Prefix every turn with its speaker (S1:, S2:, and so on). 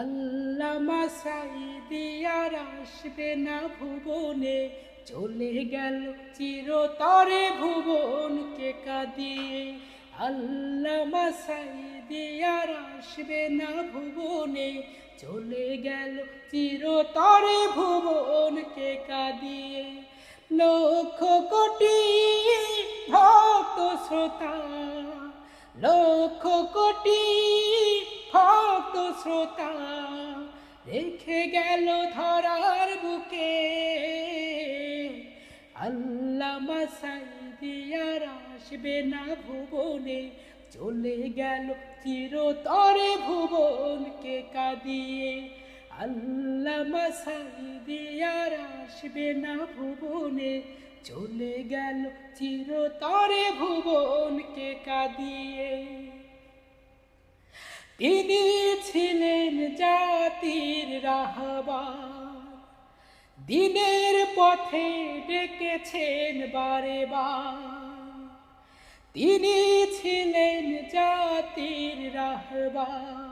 S1: আল্লামা সাঈদী আর আসবে না ভুবনে, চলে গেল চিরতরে ভুবনকে কাঁদিয়ে। আল্লামা সাঈদী আর আসবে না ভুবনে, চলে গেল চিরতরে ভুবনকে কাঁদিয়ে। লক্ষ কোটি ভক্ত শ্রোতা, লক্ষ কোটি ভক্ত শ্রোতা রেখে গেল ধরার বুকে। আল্লামা সাঈদী আর আসবে না ভুবনে, চলে গেল চিরতরে ভুবনকে কাঁদিয়ে। আল্লামা সাঈদী আর আসবে না ভুবনে, চলে গেল চিরতরে ভুবনকে কাঁদিয়ে। তিনি ছিলেন জাতির রাহবার, দিনের পথে ডেকেছেন বারে বার। তিনি ছিলেন জাতির রাহবার,